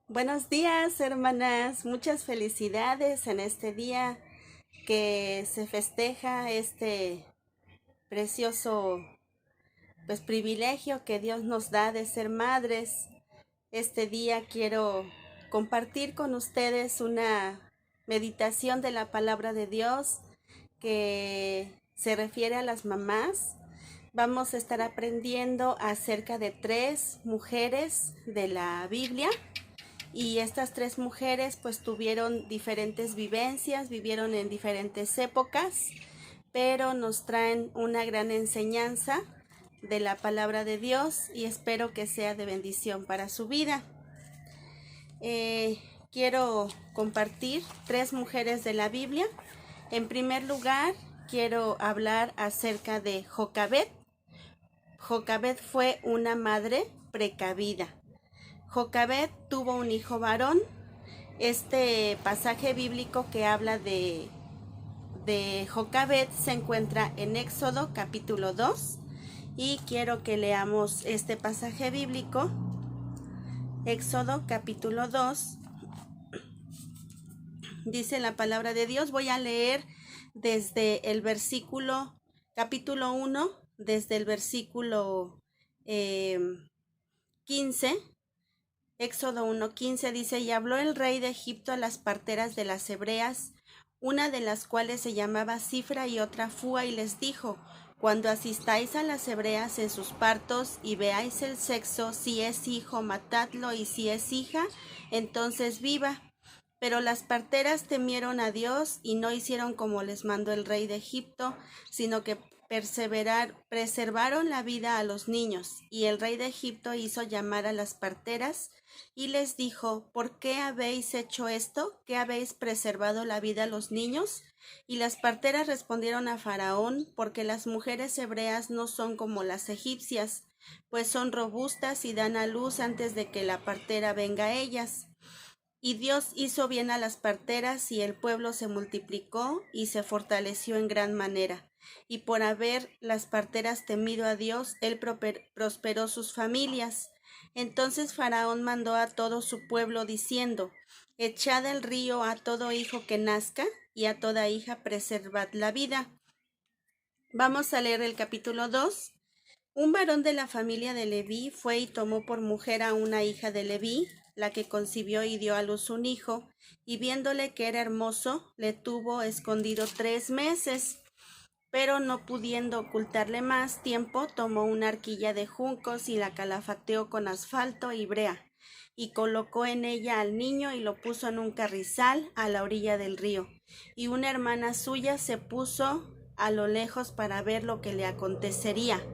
Buenos días, hermanas. Muchas felicidades en este día que se festeja este precioso privilegio que Dios nos da de ser madres. Este día quiero compartir con ustedes una meditación de la palabra de Dios que se refiere a las mamás. Vamos a estar aprendiendo acerca de tres mujeres de la Biblia. Y estas tres mujeres pues tuvieron diferentes vivencias, vivieron en diferentes épocas, pero nos traen una gran enseñanza de la palabra de Dios y espero que sea de bendición para su vida. Quiero compartir tres mujeres de la Biblia. En primer lugar, quiero hablar acerca de Jocabed. Jocabed fue una madre precavida. Jocabed tuvo un hijo varón. Este pasaje bíblico que habla de Jocabed se encuentra en Éxodo capítulo 2 y quiero que leamos este pasaje bíblico. Éxodo capítulo 2 dice la palabra de Dios. Voy a leer desde el versículo capítulo 1, desde el versículo 15. Éxodo 1:15 dice: y habló el rey de Egipto a las parteras de las hebreas, una de las cuales se llamaba Cifra y otra Fúa, y les dijo: cuando asistáis a las hebreas en sus partos y veáis el sexo, si es hijo, matadlo, y si es hija, entonces viva. Pero las parteras temieron a Dios y no hicieron como les mandó el rey de Egipto, sino que preservaron la vida a los niños. Y el rey de Egipto hizo llamar a las parteras y les dijo: ¿por qué habéis hecho esto? ¿Qué habéis preservado la vida a los niños? Y las parteras respondieron a Faraón: porque las mujeres hebreas no son como las egipcias, pues son robustas y dan a luz antes de que la partera venga a ellas. Y Dios hizo bien a las parteras, y el pueblo se multiplicó y se fortaleció en gran manera. Y por haber las parteras temido a Dios, él prosperó sus familias. Entonces Faraón mandó a todo su pueblo diciendo: echad al río a todo hijo que nazca, y a toda hija preservad la vida. Vamos a leer el capítulo 2. Un varón de la familia de Leví fue y tomó por mujer a una hija de Leví, la que concibió y dio a luz un hijo, y viéndole que era hermoso, le tuvo escondido 3 meses. Pero no pudiendo ocultarle más tiempo, tomó una arquilla de juncos y la calafateó con asfalto y brea, y colocó en ella al niño y lo puso en un carrizal a la orilla del río. Y una hermana suya se puso a lo lejos para ver lo que le acontecería.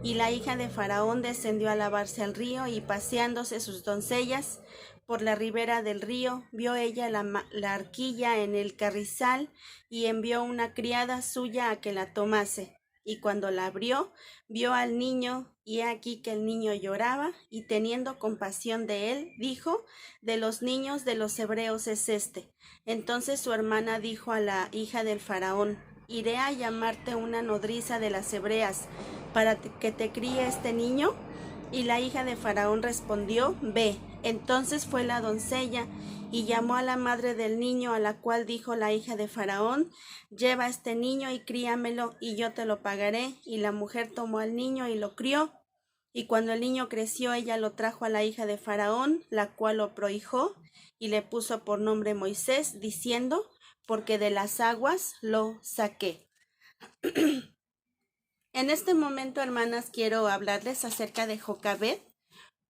Y la hija de Faraón descendió a lavarse al río, y paseándose sus doncellas por la ribera del río, vio ella la arquilla en el carrizal, y envió una criada suya a que la tomase. Y cuando la abrió, vio al niño, y he aquí que el niño lloraba, y teniendo compasión de él, dijo: de los niños de los hebreos es este. Entonces su hermana dijo a la hija del Faraón: iré a llamarte una nodriza de las hebreas, para que te críe este niño. Y la hija de Faraón respondió: ve. Entonces fue la doncella y llamó a la madre del niño, a la cual dijo la hija de Faraón: lleva este niño y críamelo, y yo te lo pagaré. Y la mujer tomó al niño y lo crió. Y cuando el niño creció, ella lo trajo a la hija de Faraón, la cual lo prohijó y le puso por nombre Moisés, diciendo: porque de las aguas lo saqué. En este momento, hermanas, quiero hablarles acerca de Jocabed,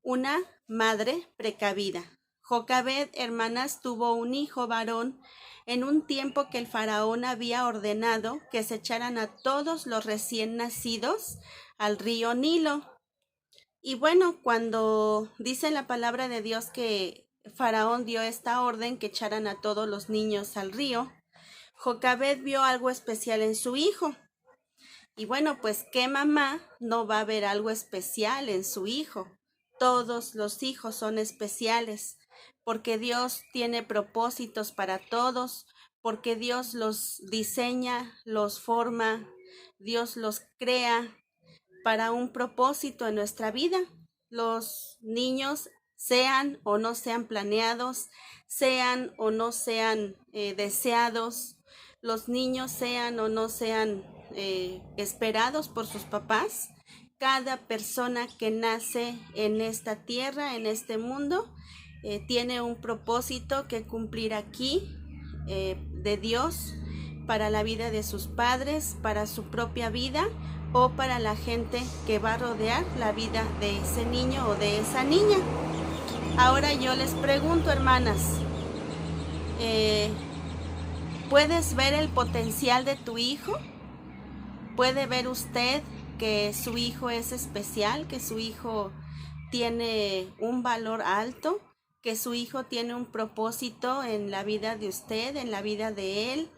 una madre precavida. Jocabed, hermanas, tuvo un hijo varón en un tiempo que el faraón había ordenado que se echaran a todos los recién nacidos al río Nilo. Y bueno, cuando dice la palabra de Dios que faraón dio esta orden que echaran a todos los niños al río, Jocabed vio algo especial en su hijo. Y bueno, pues qué mamá no va a ver algo especial en su hijo. Todos los hijos son especiales, porque Dios tiene propósitos para todos, porque Dios los diseña, los forma, Dios los crea para un propósito en nuestra vida. Los niños sean o no sean planeados, sean o no sean deseados, los niños sean o no sean esperados por sus papás. Cada persona que nace en esta tierra, en este mundo, tiene un propósito que cumplir aquí de Dios para la vida de sus padres, para su propia vida o para la gente que va a rodear la vida de ese niño o de esa niña. Ahora yo les pregunto, hermanas, ¿puedes ver el potencial de tu hijo? ¿Puede ver usted que su hijo es especial, que su hijo tiene un valor alto, que su hijo tiene un propósito en la vida de usted, en la vida de él,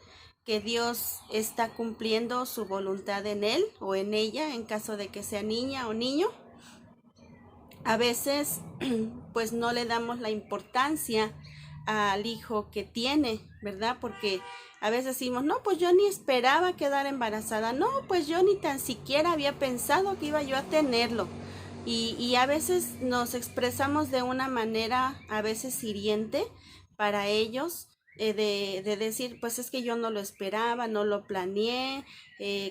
que Dios está cumpliendo su voluntad en él o en ella, en caso de que sea niña o niño? A veces pues no le damos la importancia al hijo que tiene, ¿verdad? Porque a veces decimos, no, pues yo ni esperaba quedar embarazada, no, pues yo ni tan siquiera había pensado que iba yo a tenerlo. Y a veces nos expresamos de una manera a veces hiriente para ellos, de decir, pues es que yo no lo esperaba, no lo planeé,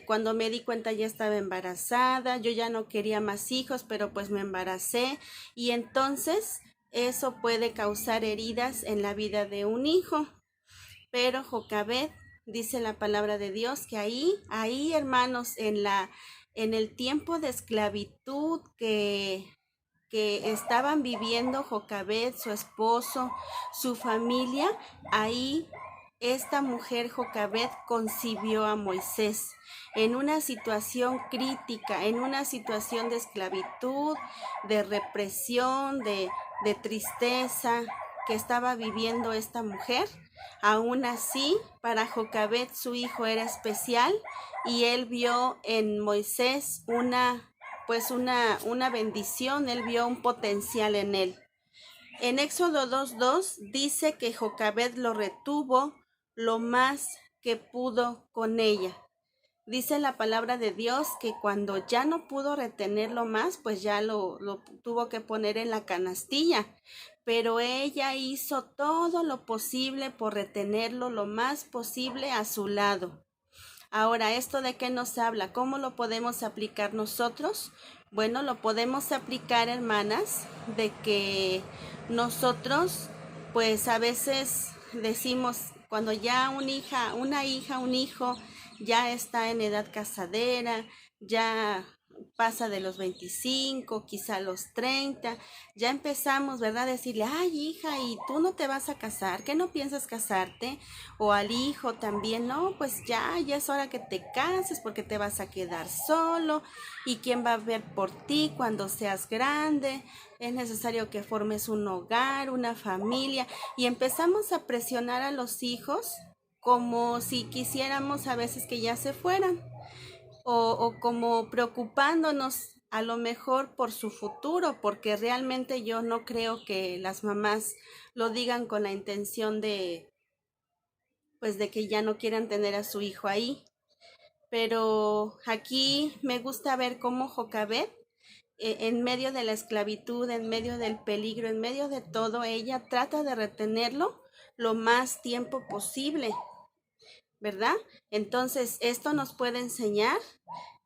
cuando me di cuenta ya estaba embarazada, yo ya no quería más hijos, pero pues me embaracé, y entonces eso puede causar heridas en la vida de un hijo. Pero Jocabed, dice la palabra de Dios, que ahí hermanos, en el tiempo de esclavitud que estaban viviendo Jocabed, su esposo, su familia, ahí esta mujer Jocabed concibió a Moisés en una situación crítica, en una situación de esclavitud, de represión, de tristeza que estaba viviendo esta mujer. Aún así, para Jocabed su hijo era especial y él vio en Moisés una bendición, él vio un potencial en él. En Éxodo 2:2 dice que Jocabed lo retuvo lo más que pudo con ella. Dice la palabra de Dios que cuando ya no pudo retenerlo más, pues ya lo tuvo que poner en la canastilla. Pero ella hizo todo lo posible por retenerlo lo más posible a su lado. Ahora, ¿esto de qué nos habla? ¿Cómo lo podemos aplicar nosotros? Bueno, lo podemos aplicar, hermanas, de que nosotros, pues a veces decimos, cuando ya una hija, un hijo ya está en edad casadera, ya pasa de los 25, quizá los 30, ya empezamos, ¿verdad? A decirle, ay hija, ¿y tú no te vas a casar? ¿Qué no piensas casarte? O al hijo también, no, pues ya es hora que te cases porque te vas a quedar solo y quién va a ver por ti cuando seas grande, es necesario que formes un hogar, una familia, y empezamos a presionar a los hijos como si quisiéramos a veces que ya se fueran o como preocupándonos a lo mejor por su futuro, porque realmente yo no creo que las mamás lo digan con la intención de, pues de que ya no quieran tener a su hijo ahí. Pero aquí me gusta ver cómo Jocabed, en medio de la esclavitud, en medio del peligro, en medio de todo, ella trata de retenerlo lo más tiempo posible, ¿verdad? Entonces, esto nos puede enseñar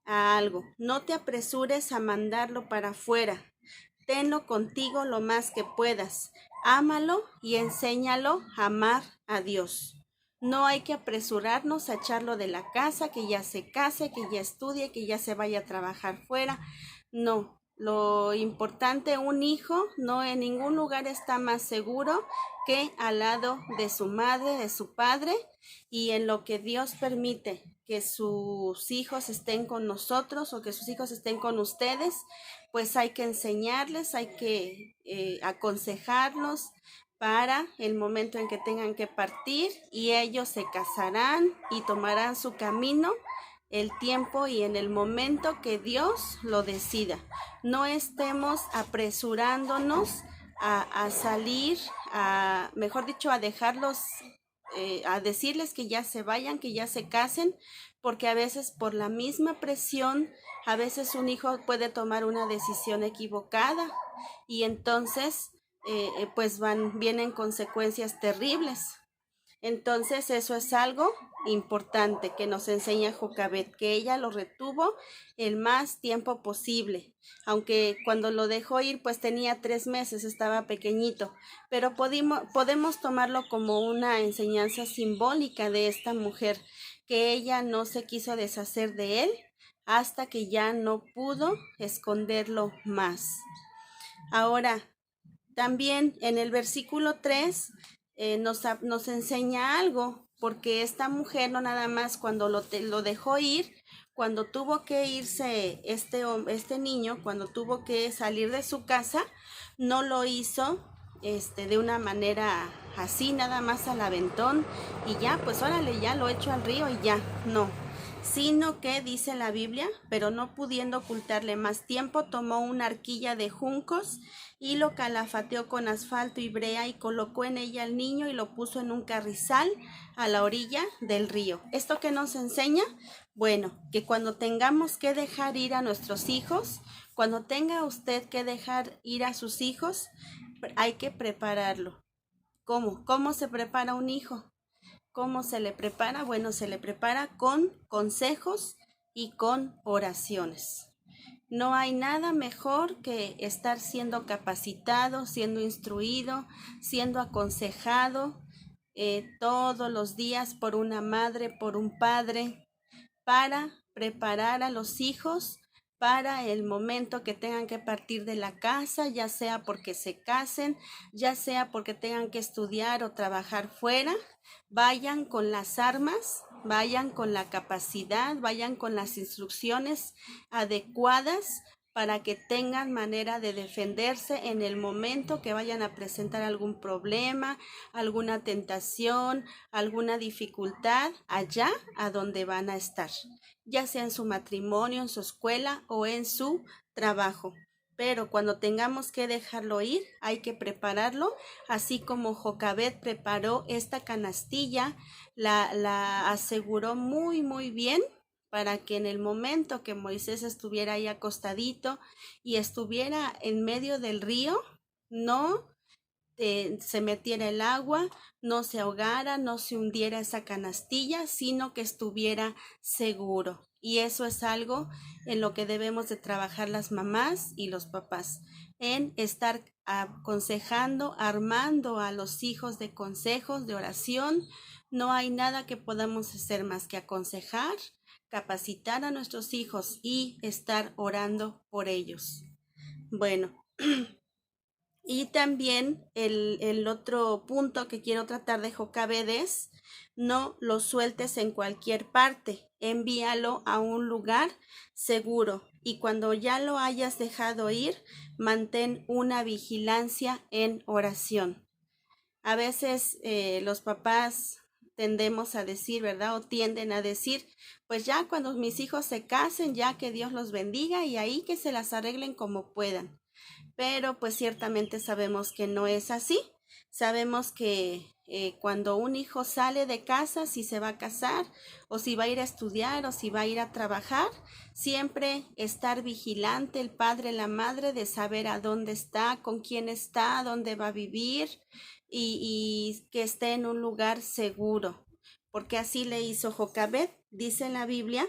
a algo. No te apresures a mandarlo para afuera. Tenlo contigo lo más que puedas. Ámalo y enséñalo a amar a Dios. No hay que apresurarnos a echarlo de la casa, que ya se case, que ya estudie, que ya se vaya a trabajar fuera. No, lo importante, un hijo no en ningún lugar está más seguro que al lado de su madre, de su padre, y en lo que Dios permite que sus hijos estén con nosotros o que sus hijos estén con ustedes, pues hay que enseñarles, hay que aconsejarlos para el momento en que tengan que partir, y ellos se casarán y tomarán su camino el tiempo y en el momento que Dios lo decida. No estemos apresurándonos a salir, mejor dicho, a dejarlos, a decirles que ya se vayan, que ya se casen, porque a veces por la misma presión, a veces un hijo puede tomar una decisión equivocada y entonces pues vienen consecuencias terribles. Entonces eso es algo importante que nos enseña Jocabed, que ella lo retuvo el más tiempo posible, aunque cuando lo dejó ir pues tenía 3 meses, estaba pequeñito, pero podemos tomarlo como una enseñanza simbólica de esta mujer, que ella no se quiso deshacer de él hasta que ya no pudo esconderlo más. Ahora, también en el versículo 3 nos enseña algo, porque esta mujer no nada más cuando lo dejó ir, cuando tuvo que irse este niño, cuando tuvo que salir de su casa, no lo hizo de una manera así, nada más al aventón, y ya, pues órale, ya lo echo al río y ya, no. Sino que dice la Biblia, pero no pudiendo ocultarle más tiempo, tomó una arquilla de juncos y lo calafateó con asfalto y brea y colocó en ella al niño y lo puso en un carrizal a la orilla del río. ¿Esto qué nos enseña? Bueno, que cuando tengamos que dejar ir a nuestros hijos, cuando tenga usted que dejar ir a sus hijos, hay que prepararlo. ¿Cómo? ¿Cómo se prepara un hijo? ¿Cómo se le prepara? Bueno, se le prepara con consejos y con oraciones. No hay nada mejor que estar siendo capacitado, siendo instruido, siendo aconsejado todos los días por una madre, por un padre, para preparar a los hijos para el momento que tengan que partir de la casa, ya sea porque se casen, ya sea porque tengan que estudiar o trabajar fuera. Vayan con las armas, vayan con la capacidad, vayan con las instrucciones adecuadas para que tengan manera de defenderse en el momento que vayan a presentar algún problema, alguna tentación, alguna dificultad allá a donde van a estar, ya sea en su matrimonio, en su escuela o en su trabajo. Pero cuando tengamos que dejarlo ir, hay que prepararlo, así como Jocabed preparó esta canastilla, la aseguró muy bien para que en el momento que Moisés estuviera ahí acostadito y estuviera en medio del río, no se metiera el agua, no se ahogara, no se hundiera esa canastilla, sino que estuviera seguro. Y eso es algo en lo que debemos de trabajar las mamás y los papás, en estar aconsejando, armando a los hijos de consejos, de oración. No hay nada que podamos hacer más que aconsejar, capacitar a nuestros hijos y estar orando por ellos. Bueno, y también el otro punto que quiero tratar de Jocabed es: no lo sueltes en cualquier parte, envíalo a un lugar seguro y cuando ya lo hayas dejado ir, mantén una vigilancia en oración. A veces los papás tendemos a decir, ¿verdad? O tienden a decir, pues ya cuando mis hijos se casen, ya que Dios los bendiga y ahí que se las arreglen como puedan. Pero pues ciertamente sabemos que no es así. Sabemos que cuando un hijo sale de casa, si se va a casar o si va a ir a estudiar o si va a ir a trabajar, siempre estar vigilante el padre, la madre, de saber a dónde está, con quién está, dónde va a vivir y que esté en un lugar seguro. Porque así le hizo Jocabed. Dice en la Biblia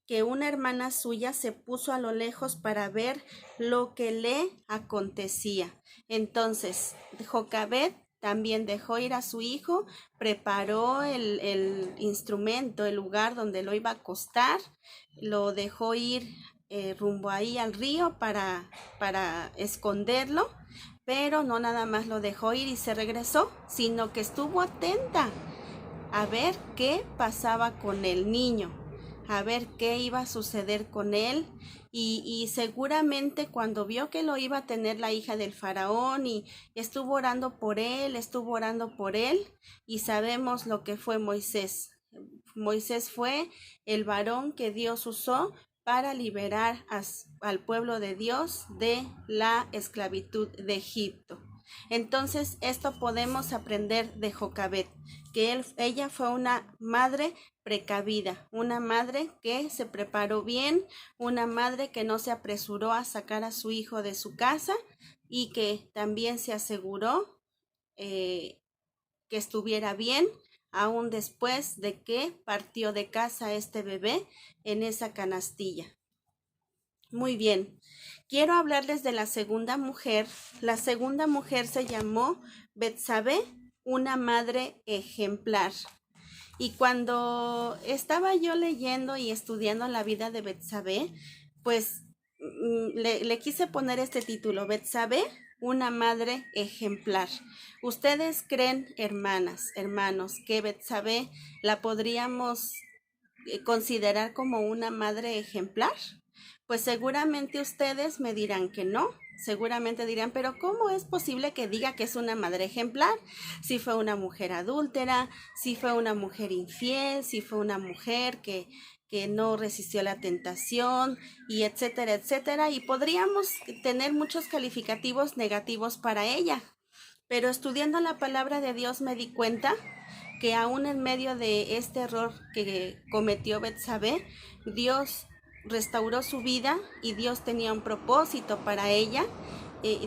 que una hermana suya se puso a lo lejos para ver lo que le acontecía. Entonces, Jocabed también dejó ir a su hijo, preparó el instrumento, el lugar donde lo iba a acostar, lo dejó ir rumbo ahí al río para esconderlo, pero no nada más lo dejó ir y se regresó, sino que estuvo atenta a ver qué pasaba con el niño, a ver qué iba a suceder con él y seguramente cuando vio que lo iba a tener la hija del faraón y estuvo orando por él y sabemos lo que fue Moisés. Moisés fue el varón que Dios usó para liberar al pueblo de Dios de la esclavitud de Egipto. Entonces, esto podemos aprender de Jocabed, que ella fue una madre precavida, una madre que se preparó bien, una madre que no se apresuró a sacar a su hijo de su casa, y que también se aseguró que estuviera bien, aún después de que partió de casa este bebé en esa canastilla. Muy bien, quiero hablarles de la segunda mujer. La segunda mujer se llamó Betsabé, una madre ejemplar. Y cuando estaba yo leyendo y estudiando la vida de Betsabé, pues le quise poner este título, Betsabé, una madre ejemplar. ¿Ustedes creen, hermanas, hermanos, que Betsabé la podríamos considerar como una madre ejemplar? Pues seguramente ustedes me dirán que no. Seguramente dirán, pero ¿cómo es posible que diga que es una madre ejemplar? Si fue una mujer adúltera, si fue una mujer infiel, si fue una mujer que no resistió la tentación, y etcétera, etcétera. Y podríamos tener muchos calificativos negativos para ella. Pero estudiando la palabra de Dios me di cuenta que aún en medio de este error que cometió Betsabé, Dios restauró su vida y Dios tenía un propósito para ella.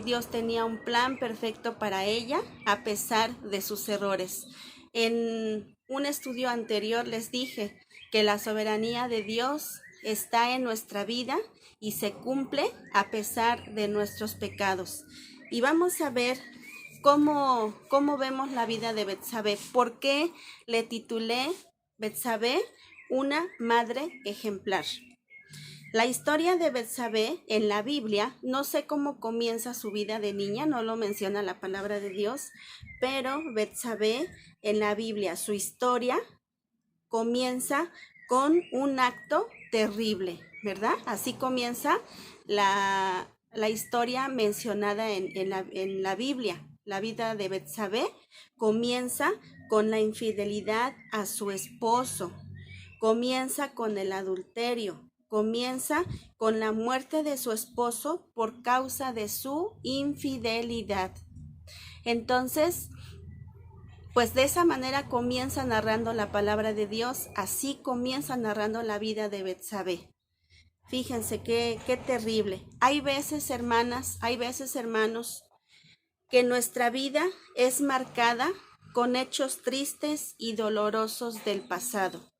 Dios tenía un plan perfecto para ella a pesar de sus errores. En un estudio anterior les dije que la soberanía de Dios está en nuestra vida y se cumple a pesar de nuestros pecados. Y vamos a ver cómo vemos la vida de Betsabé. ¿Por qué le titulé Betsabé una madre ejemplar? La historia de Betsabé en la Biblia, no sé cómo comienza su vida de niña, no lo menciona la palabra de Dios, pero Betsabé en la Biblia, su historia comienza con un acto terrible, ¿verdad? Así comienza la historia mencionada en la Biblia. La vida de Betsabé comienza con la infidelidad a su esposo, comienza con el adulterio, comienza con la muerte de su esposo por causa de su infidelidad. Entonces, pues de esa manera comienza narrando la palabra de Dios, así comienza narrando la vida de Betsabé. Fíjense qué terrible. Hay veces, hermanas, hay veces, hermanos, que nuestra vida es marcada con hechos tristes y dolorosos del pasado.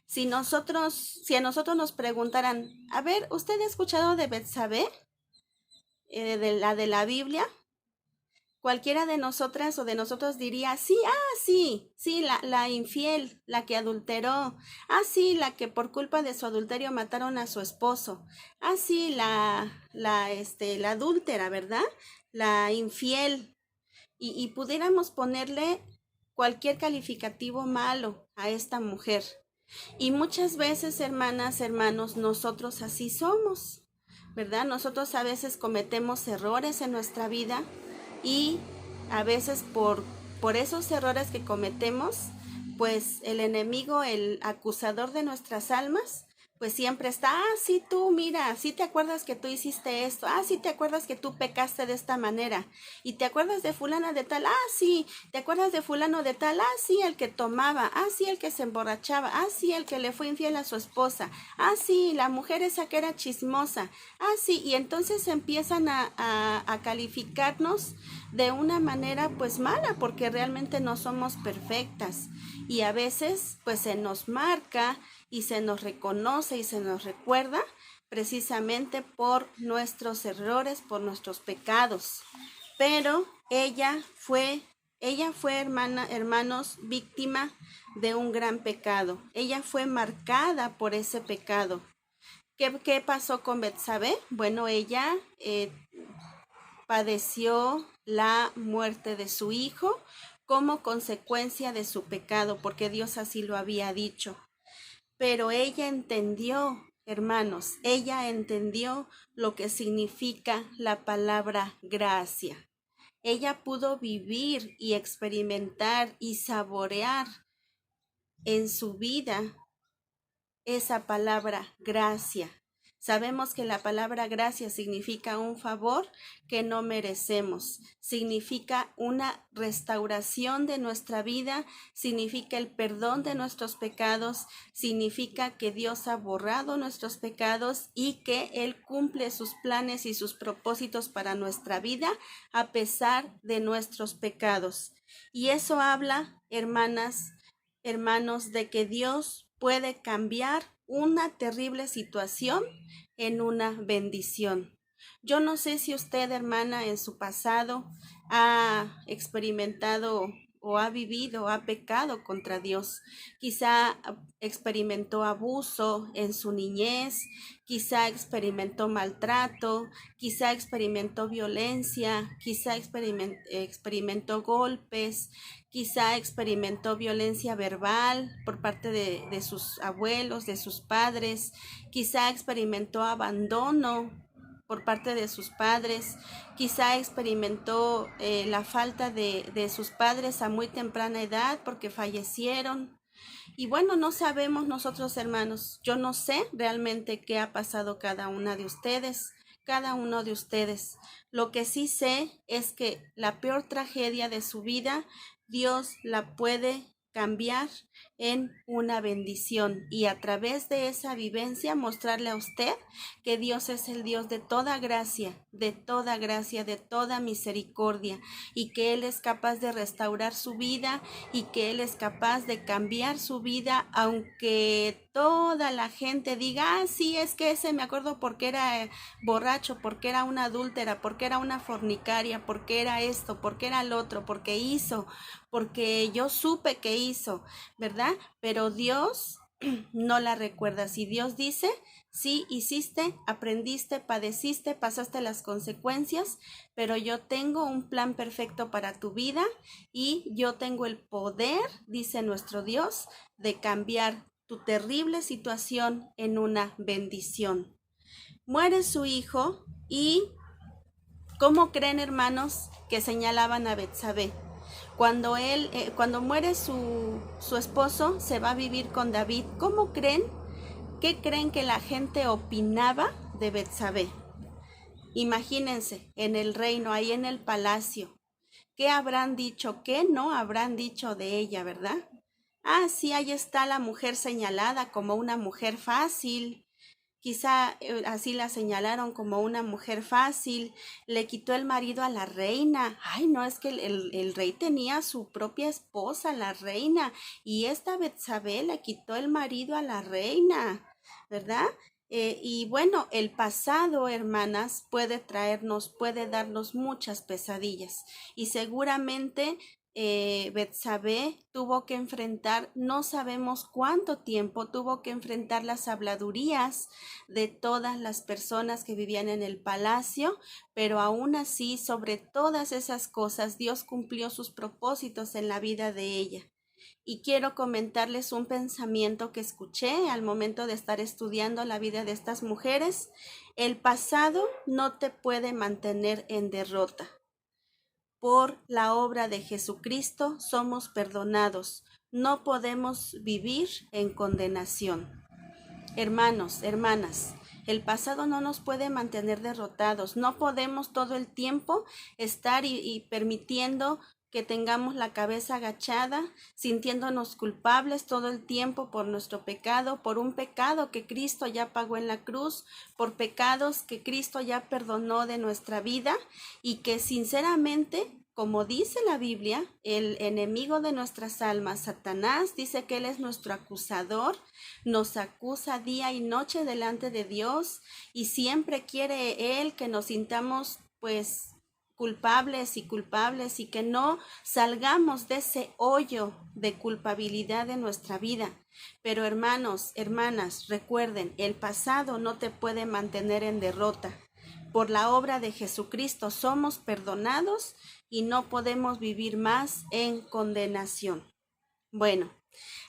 Si a nosotros nos preguntaran, a ver, ¿usted ha escuchado de Betsabé? De la Biblia. Cualquiera de nosotras o de nosotros diría, sí, sí, la infiel, la que adulteró, sí, la que por culpa de su adulterio mataron a su esposo, sí, la adúltera, ¿verdad? La infiel, y pudiéramos ponerle cualquier calificativo malo a esta mujer. Y muchas veces, hermanas, hermanos, nosotros así somos, ¿verdad? Nosotros a veces cometemos errores en nuestra vida y a veces por esos errores que cometemos, pues el enemigo, el acusador de nuestras almas, pues siempre está, sí tú, mira, sí te acuerdas que tú hiciste esto, sí te acuerdas que tú pecaste de esta manera, y te acuerdas de fulana de tal, sí, te acuerdas de fulano de tal, sí, el que tomaba, sí, el que se emborrachaba, sí, el que le fue infiel a su esposa, sí, la mujer esa que era chismosa, sí, y entonces empiezan a calificarnos de una manera pues mala, porque realmente no somos perfectas, y a veces pues se nos marca y se nos reconoce y se nos recuerda precisamente por nuestros errores, por nuestros pecados. Pero ella fue, hermanos, víctima de un gran pecado. Ella fue marcada por ese pecado. ¿Qué pasó con Betsabé? Bueno, ella padeció la muerte de su hijo como consecuencia de su pecado, porque Dios así lo había dicho. Pero ella entendió, hermanos, ella entendió lo que significa la palabra gracia. Ella pudo vivir y experimentar y saborear en su vida esa palabra gracia. Sabemos que la palabra gracia significa un favor que no merecemos, significa una restauración de nuestra vida, significa el perdón de nuestros pecados, significa que Dios ha borrado nuestros pecados y que Él cumple sus planes y sus propósitos para nuestra vida a pesar de nuestros pecados. Y eso habla, hermanas, hermanos, de que Dios puede cambiar una terrible situación en una bendición. Yo no sé si usted, hermana, en su pasado ha experimentado o ha vivido, ha pecado contra Dios. Quizá experimentó abuso en su niñez, quizá experimentó maltrato, quizá experimentó violencia, quizá experimentó golpes, quizá experimentó violencia verbal por parte de sus abuelos, de sus padres, quizá experimentó abandono por parte de sus padres, quizá experimentó la falta de sus padres a muy temprana edad porque fallecieron. Y bueno, no sabemos nosotros, hermanos, yo no sé realmente qué ha pasado cada una de ustedes, cada uno de ustedes. Lo que sí sé es que la peor tragedia de su vida, Dios la puede cambiar en una bendición y a través de esa vivencia mostrarle a usted que Dios es el Dios de toda gracia, de toda gracia, de toda misericordia y que Él es capaz de restaurar su vida y que Él es capaz de cambiar su vida, aunque toda la gente diga, ah, sí, es que ese me acuerdo porque era borracho, porque era una adúltera, porque era una fornicaria, porque era esto, porque era el otro, porque hizo, porque yo supe que hizo, ¿verdad? Pero Dios no la recuerda. Si Dios dice, sí, hiciste, aprendiste, padeciste, pasaste las consecuencias, pero yo tengo un plan perfecto para tu vida y yo tengo el poder, dice nuestro Dios, de cambiar tu terrible situación en una bendición. Muere su hijo y ¿cómo creen, hermanos, que señalaban a Betsabé? Cuando muere su esposo, se va a vivir con David. ¿Cómo creen? ¿Qué creen que la gente opinaba de Betsabé? Imagínense, en el reino, ahí en el palacio. ¿Qué habrán dicho? ¿Qué no habrán dicho de ella, verdad? Ah, sí, ahí está la mujer señalada como una mujer fácil. Quizá así la señalaron como una mujer fácil, le quitó el marido a la reina. Ay, no, es que el rey tenía su propia esposa, la reina, y esta Betsabé le quitó el marido a la reina, ¿verdad? Y bueno, el pasado, hermanas, puede traernos, puede darnos muchas pesadillas y seguramente Betsabé tuvo que enfrentar, no sabemos cuánto tiempo, tuvo que enfrentar las habladurías de todas las personas que vivían en el palacio, pero aún así, sobre todas esas cosas, Dios cumplió sus propósitos en la vida de ella. Y quiero comentarles un pensamiento que escuché al momento de estar estudiando la vida de estas mujeres. El pasado no te puede mantener en derrota. Por la obra de Jesucristo somos perdonados. No podemos vivir en condenación. Hermanos, hermanas, el pasado no nos puede mantener derrotados. No podemos todo el tiempo estar y permitiendo que tengamos la cabeza agachada, sintiéndonos culpables todo el tiempo por nuestro pecado, por un pecado que Cristo ya pagó en la cruz, por pecados que Cristo ya perdonó de nuestra vida y que sinceramente, como dice la Biblia, el enemigo de nuestras almas, Satanás, dice que él es nuestro acusador, nos acusa día y noche delante de Dios y siempre quiere él que nos sintamos pues culpables y que no salgamos de ese hoyo de culpabilidad de nuestra vida. Pero hermanos, hermanas, recuerden, el pasado no te puede mantener en derrota. Por la obra de Jesucristo somos perdonados y no podemos vivir más en condenación. Bueno,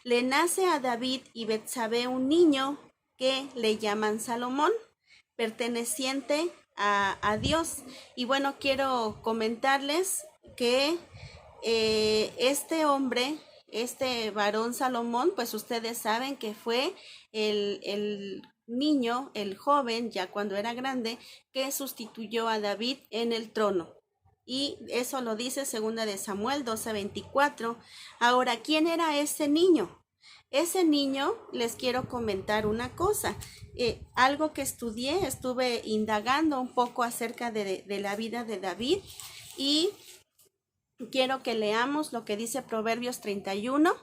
le nace a David y Betsabé un niño que le llaman Salomón, perteneciente a Dios. Y bueno, quiero comentarles que este hombre, este varón Salomón, pues ustedes saben que fue el niño, el joven, ya cuando era grande, que sustituyó a David en el trono. Y eso lo dice segunda de Samuel 12:24. Ahora, ¿quién era ese niño? Ese niño, les quiero comentar una cosa, algo que estuve indagando un poco acerca de la vida de David y quiero que leamos lo que dice Proverbios 31.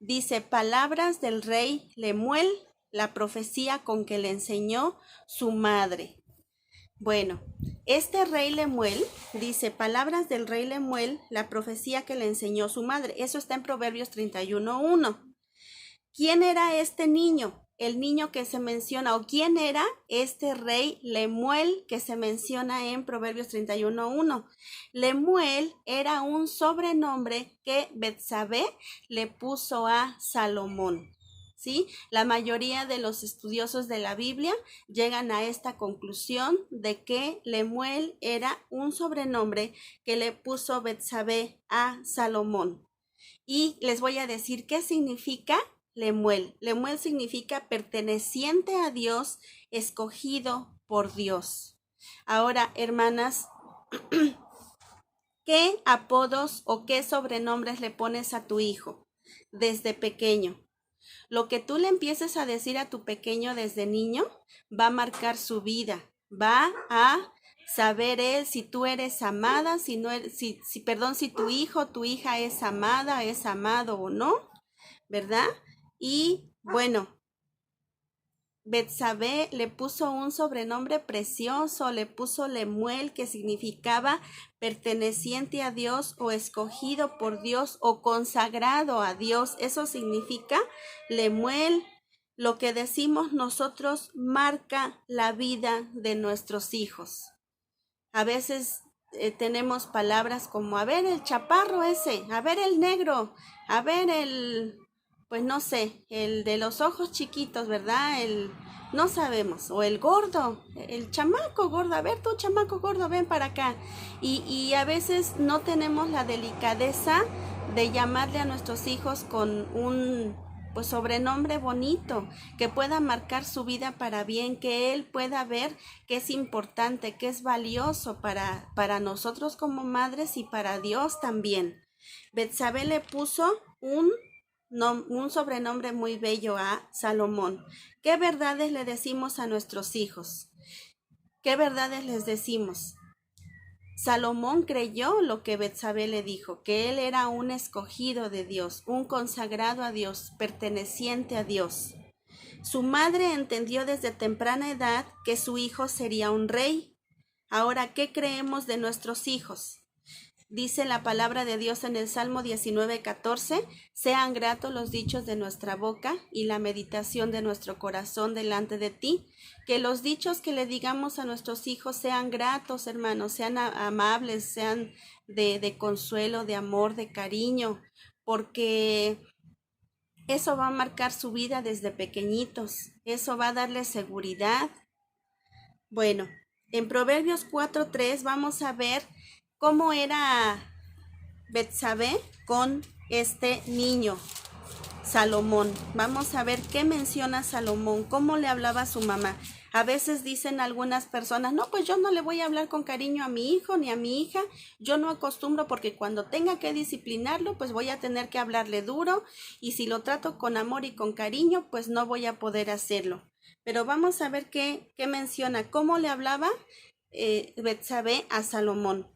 Dice, palabras del rey Lemuel, la profecía con que le enseñó su madre. Bueno, este rey Lemuel dice, palabras del rey Lemuel, la profecía que le enseñó su madre. Eso está en Proverbios 31:1. ¿Quién era este niño? El niño que se menciona, o quién era este rey Lemuel que se menciona en Proverbios 31:1. Lemuel era un sobrenombre que Betsabé le puso a Salomón. ¿Sí? La mayoría de los estudiosos de la Biblia llegan a esta conclusión de que Lemuel era un sobrenombre que le puso Betsabé a Salomón. Y les voy a decir qué significa Lemuel. Lemuel significa perteneciente a Dios, escogido por Dios. Ahora, hermanas, ¿qué apodos o qué sobrenombres le pones a tu hijo desde pequeño? Lo que tú le empieces a decir a tu pequeño desde niño va a marcar su vida, va a saber él si tú eres amada, si no eres, si tu hijo, tu hija es amada, es amado o no, ¿verdad? Y bueno, Betsabé le puso un sobrenombre precioso, le puso Lemuel, que significaba perteneciente a Dios o escogido por Dios o consagrado a Dios. Eso significa Lemuel. Lo que decimos nosotros marca la vida de nuestros hijos. A veces tenemos palabras como, a ver el chaparro ese, a ver el negro, a ver el, pues no sé, el de los ojos chiquitos, ¿verdad? No sabemos, o el gordo, el chamaco gordo, a ver tú chamaco gordo, ven para acá. Y a veces no tenemos la delicadeza de llamarle a nuestros hijos con un pues sobrenombre bonito, que pueda marcar su vida para bien, que él pueda ver que es importante, que es valioso para nosotros como madres y para Dios también. Betsabé le puso un sobrenombre muy bello a Salomón. ¿Qué verdades le decimos a nuestros hijos? ¿Qué verdades les decimos? Salomón creyó lo que Betsabé le dijo, que él era un escogido de Dios, un consagrado a Dios, perteneciente a Dios. Su madre entendió desde temprana edad que su hijo sería un rey. Ahora, ¿qué creemos de nuestros hijos? Dice la palabra de Dios en el Salmo 19:14, sean gratos los dichos de nuestra boca y la meditación de nuestro corazón delante de ti. Que los dichos que le digamos a nuestros hijos sean gratos, hermanos, sean amables, sean de consuelo, de amor, de cariño, porque eso va a marcar su vida desde pequeñitos, eso va a darle seguridad. Bueno, en Proverbios 4:3 vamos a ver cómo era Betsabé con este niño, Salomón. Vamos a ver qué menciona Salomón, cómo le hablaba a su mamá. A veces dicen algunas personas, no, pues yo no le voy a hablar con cariño a mi hijo ni a mi hija, yo no acostumbro porque cuando tenga que disciplinarlo, pues voy a tener que hablarle duro y si lo trato con amor y con cariño, pues no voy a poder hacerlo. Pero vamos a ver qué menciona, cómo le hablaba Betsabé a Salomón.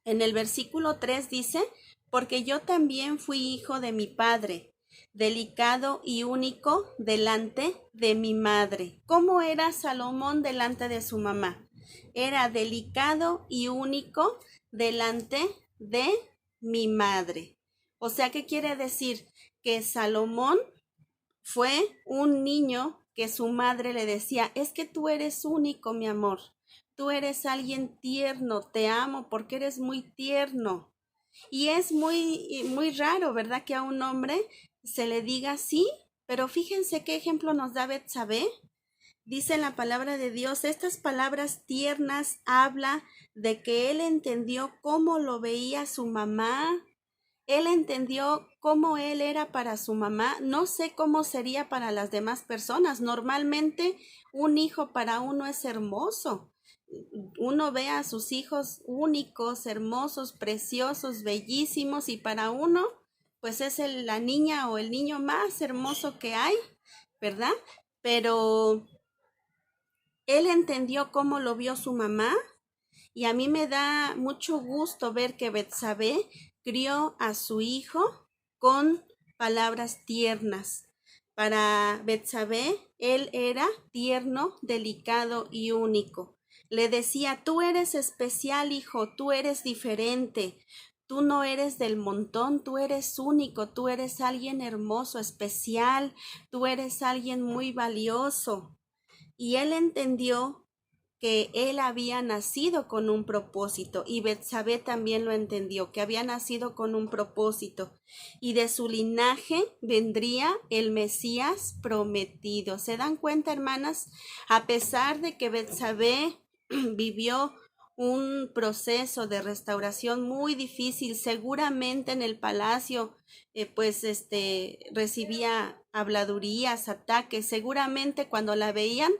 En el versículo 3 dice, porque yo también fui hijo de mi padre, delicado y único delante de mi madre. ¿Cómo era Salomón delante de su mamá? Era delicado y único delante de mi madre. O sea, ¿qué quiere decir? Que Salomón fue un niño que su madre le decía, es que tú eres único, mi amor. Tú eres alguien tierno, te amo porque eres muy tierno. Y es muy raro, ¿verdad? Que a un hombre se le diga así, pero fíjense qué ejemplo nos da Betsabé. Dice en la palabra de Dios, estas palabras tiernas habla de que él entendió cómo lo veía su mamá. Él entendió cómo él era para su mamá. No sé cómo sería para las demás personas. Normalmente un hijo para uno es hermoso. Uno ve a sus hijos únicos, hermosos, preciosos, bellísimos, y para uno pues es la niña o el niño más hermoso que hay, ¿verdad? Pero él entendió cómo lo vio su mamá, y a mí me da mucho gusto ver que Betsabé crió a su hijo con palabras tiernas. Para Betsabé, él era tierno, delicado y único. Le decía: tú eres especial, hijo, tú eres diferente, tú no eres del montón, tú eres único, tú eres alguien hermoso, especial, tú eres alguien muy valioso. Y él entendió que él había nacido con un propósito, y Betsabé también lo entendió, que había nacido con un propósito, y de su linaje vendría el Mesías prometido. ¿Se dan cuenta, hermanas? A pesar de que Betsabé vivió un proceso de restauración muy difícil, seguramente en el palacio recibía habladurías, ataques. Seguramente cuando la veían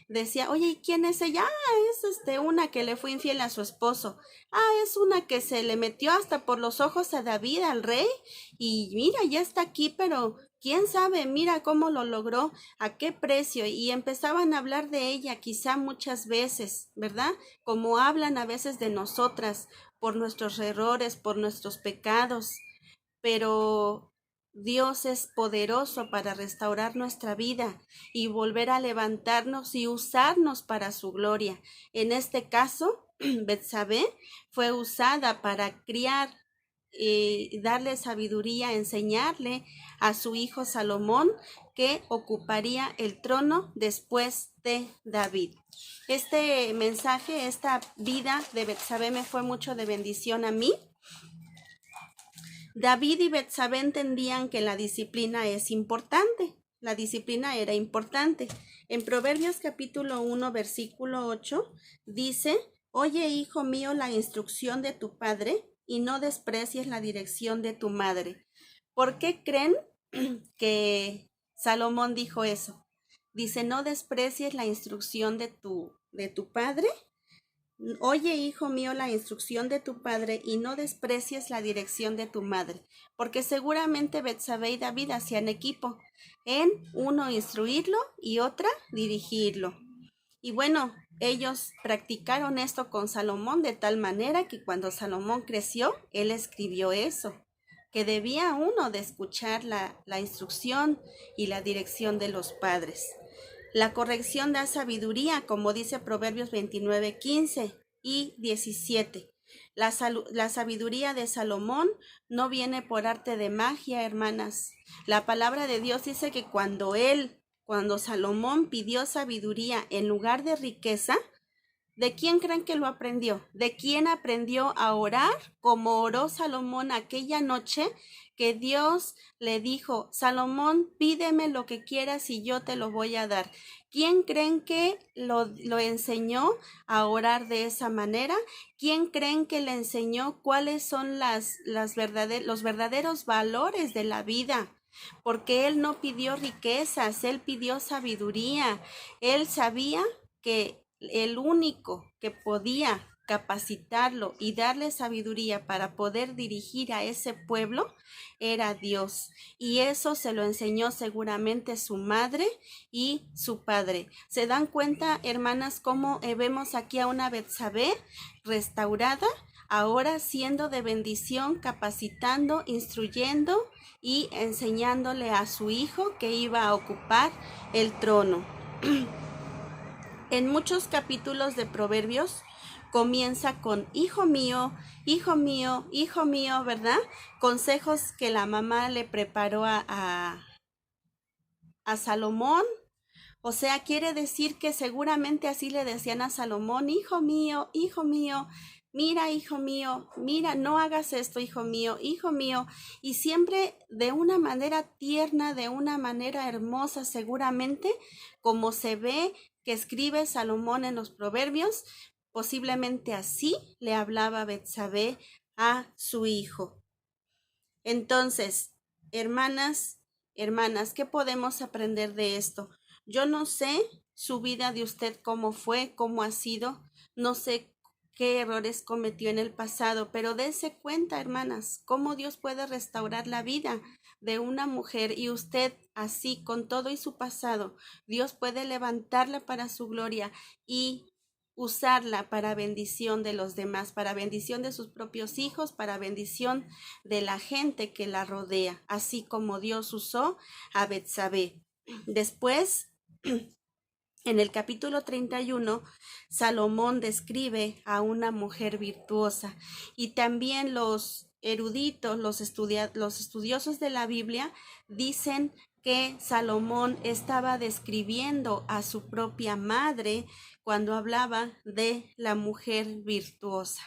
decía: oye, ¿y quién es ella? Es una que le fue infiel a su esposo. Es una que se le metió hasta por los ojos a David, al rey, y mira, ya está aquí, pero quién sabe, mira cómo lo logró, a qué precio. Y empezaban a hablar de ella, quizá muchas veces, ¿verdad? Como hablan a veces de nosotras, por nuestros errores, por nuestros pecados. Pero Dios es poderoso para restaurar nuestra vida y volver a levantarnos y usarnos para su gloria. En este caso, Betsabé fue usada para criar y darle sabiduría, enseñarle a su hijo Salomón, que ocuparía el trono después de David. Este mensaje, esta vida de Betsabé me fue mucho de bendición a mí. David y Betsabé entendían que la disciplina es importante. La disciplina era importante. En Proverbios capítulo 1, versículo 8, dice: oye, hijo mío, la instrucción de tu padre, y no desprecies la dirección de tu madre. ¿Por qué creen que Salomón dijo eso? Dice: no desprecies la instrucción de tu padre. Oye, hijo mío, la instrucción de tu padre, y no desprecies la dirección de tu madre, porque seguramente Betsabé y David hacían equipo en uno instruirlo y otra dirigirlo. Y bueno, ellos practicaron esto con Salomón de tal manera que cuando Salomón creció, él escribió eso, que debía uno de escuchar la instrucción y la dirección de los padres. La corrección da sabiduría, como dice Proverbios 29, 15 y 17. La sabiduría de Salomón no viene por arte de magia, hermanas. La palabra de Dios dice que cuando Salomón pidió sabiduría en lugar de riqueza, ¿de quién creen que lo aprendió? ¿De quién aprendió a orar como oró Salomón aquella noche que Dios le dijo: Salomón, pídeme lo que quieras y yo te lo voy a dar? ¿Quién creen que lo enseñó a orar de esa manera? ¿Quién creen que le enseñó cuáles son los verdaderos valores de la vida? Porque él no pidió riquezas, él pidió sabiduría. Él sabía que el único que podía capacitarlo y darle sabiduría para poder dirigir a ese pueblo era Dios, y eso se lo enseñó seguramente su madre y su padre. ¿Se dan cuenta, hermanas, cómo vemos aquí a una Betsabé restaurada, ahora siendo de bendición, capacitando, instruyendo y enseñándole a su hijo que iba a ocupar el trono? En muchos capítulos de Proverbios comienza con hijo mío, hijo mío, hijo mío, ¿verdad? Consejos que la mamá le preparó a Salomón. O sea, quiere decir que seguramente así le decían a Salomón: hijo mío, mira, hijo mío, mira, no hagas esto, hijo mío, y siempre de una manera tierna, de una manera hermosa, seguramente, como se ve que escribe Salomón en los Proverbios. Posiblemente así le hablaba Betsabé a su hijo. Entonces, hermanas, ¿qué podemos aprender de esto? Yo no sé su vida de usted cómo fue, cómo ha sido, no sé qué errores cometió en el pasado, pero dése cuenta, hermanas, cómo Dios puede restaurar la vida de una mujer y usted así, con todo y su pasado, Dios puede levantarla para su gloria y usarla para bendición de los demás, para bendición de sus propios hijos, para bendición de la gente que la rodea, así como Dios usó a Betsabé. Después, en el capítulo 31, Salomón describe a una mujer virtuosa y también los eruditos, los estudiosos de la Biblia dicen que Salomón estaba describiendo a su propia madre cuando hablaba de la mujer virtuosa.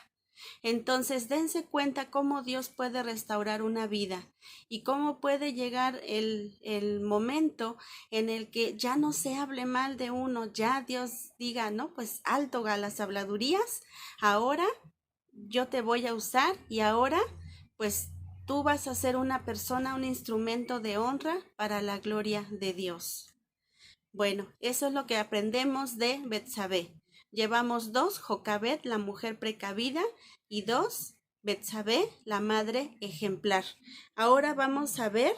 Entonces, dense cuenta cómo Dios puede restaurar una vida y cómo puede llegar el momento en el que ya no se hable mal de uno, ya Dios diga, no, pues alto a las habladurías, ahora yo te voy a usar y ahora pues tú vas a ser una persona, un instrumento de honra para la gloria de Dios. Bueno, eso es lo que aprendemos de Betsabé. Llevamos 2, Jocabed, la mujer precavida, y 2, Betsabé, la madre ejemplar. Ahora vamos a ver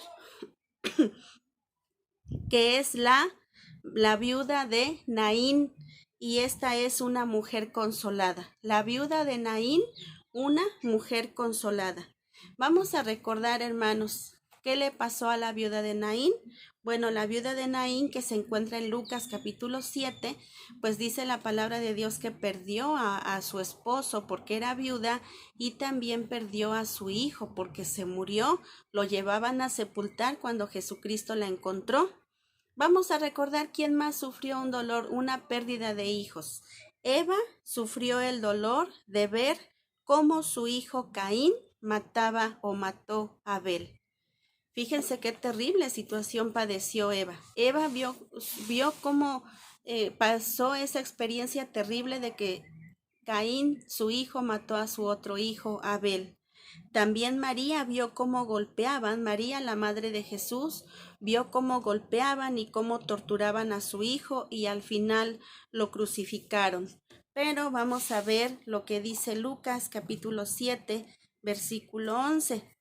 qué es la viuda de Naín, y esta es una mujer consolada. La viuda de Naín, una mujer consolada. Vamos a recordar, hermanos, ¿qué le pasó a la viuda de Naín? Bueno, la viuda de Naín, que se encuentra en Lucas capítulo 7, pues dice la palabra de Dios que perdió a su esposo porque era viuda y también perdió a su hijo porque se murió. Lo llevaban a sepultar cuando Jesucristo la encontró. Vamos a recordar quién más sufrió un dolor, una pérdida de hijos. Eva sufrió el dolor de ver cómo su hijo Caín mataba o mató a Abel. Fíjense qué terrible situación padeció Eva. Eva vio cómo pasó esa experiencia terrible de que Caín, su hijo, mató a su otro hijo, Abel. También María vio cómo golpeaban, María, la madre de Jesús, vio cómo golpeaban y cómo torturaban a su hijo y al final lo crucificaron. Pero vamos a ver lo que dice Lucas capítulo 7, versículo 11.